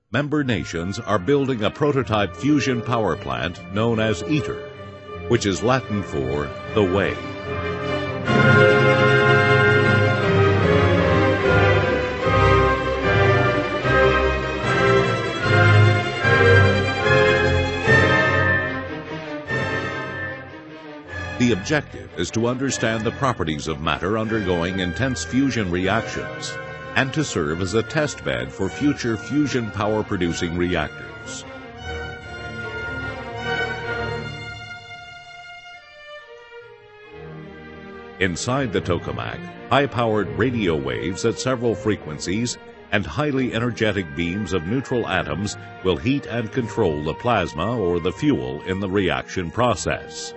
member nations are building a prototype fusion power plant known as ITER, which is Latin for the way. The objective is to understand the properties of matter undergoing intense fusion reactions and to serve as a test bed for future fusion power-producing reactors. Inside the tokamak, high-powered radio waves at several frequencies and highly energetic beams of neutral atoms will heat and control the plasma or the fuel in the reaction process.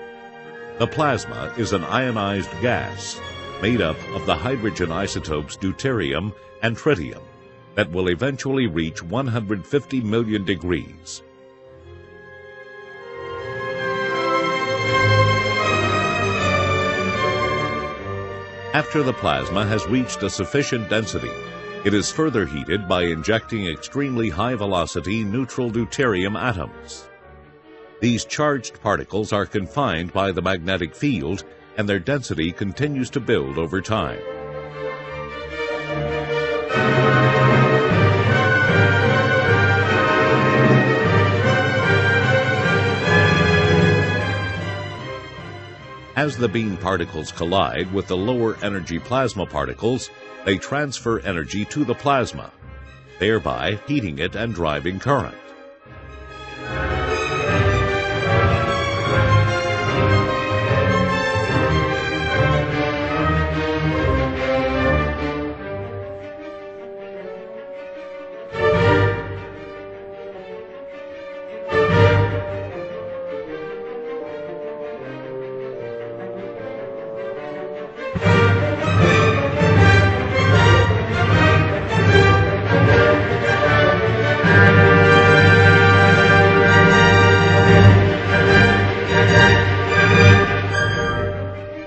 The plasma is an ionized gas made up of the hydrogen isotopes deuterium and tritium that will eventually reach 150 million degrees. After the plasma has reached a sufficient density, it is further heated by injecting extremely high-velocity neutral deuterium atoms. These charged particles are confined by the magnetic field, and their density continues to build over time. As the beam particles collide with the lower energy plasma particles, they transfer energy to the plasma, thereby heating it and driving current.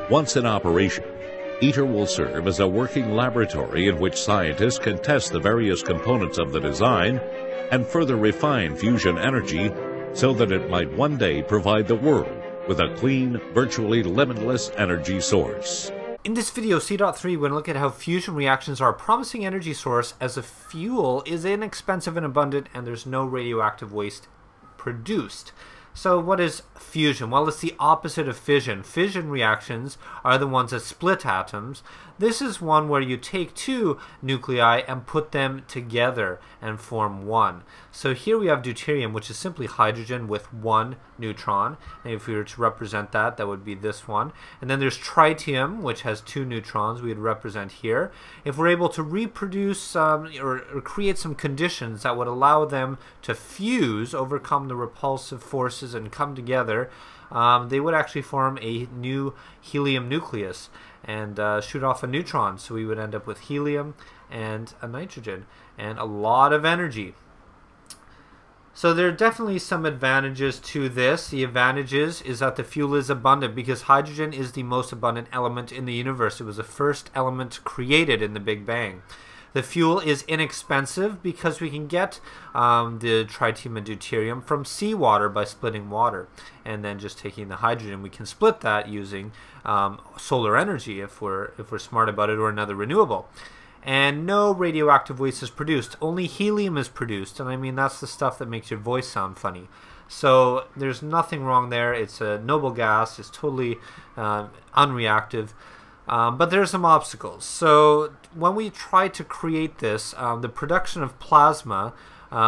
Once in operation, ITER will serve as a working laboratory in which scientists can test the various components of the design and further refine fusion energy so that it might one day provide the world with a clean, virtually limitless energy source. In this video, C.3, we're going to look at how fusion reactions are a promising energy source as the fuel is inexpensive and abundant and there's no radioactive waste produced. So what is fusion? Well, it's the opposite of fission. Fission reactions are the ones that split atoms. This is one where you take two nuclei and put them together and form one. So here we have deuterium, which is simply hydrogen with one neutron. And if we were to represent that, that would be this one. And then there's tritium, which has two neutrons we would represent here. If we're able to reproduce or create some conditions that would allow them to fuse, overcome the repulsive forces and come together, they would actually form a new helium nucleus and shoot off a neutron. So we would end up with helium and a nitrogen and a lot of energy. So there are definitely some advantages to this. The advantages is that the fuel is abundant because hydrogen is the most abundant element in the universe. It was the first element created in the Big Bang. The fuel is inexpensive because we can get the tritium and deuterium from seawater by splitting water. And then just taking the hydrogen, we can split that using solar energy if we're smart about it, or another renewable. And no radioactive waste is produced. Only helium is produced, and I mean that's the stuff that makes your voice sound funny. So there's nothing wrong there. It's a noble gas. It's totally unreactive. But there's some obstacles. So when we try to create this, the production of plasma,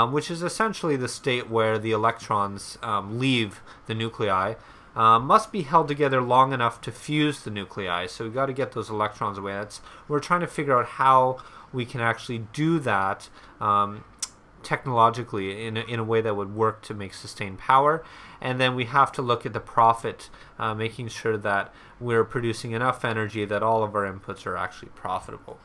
which is essentially the state where the electrons leave the nuclei, must be held together long enough to fuse the nuclei. So we've got to get those electrons away. We're trying to figure out how we can actually do that technologically in a way that would work to make sustained power. And then we have to look at the profit, making sure that we're producing enough energy that all of our inputs are actually profitable.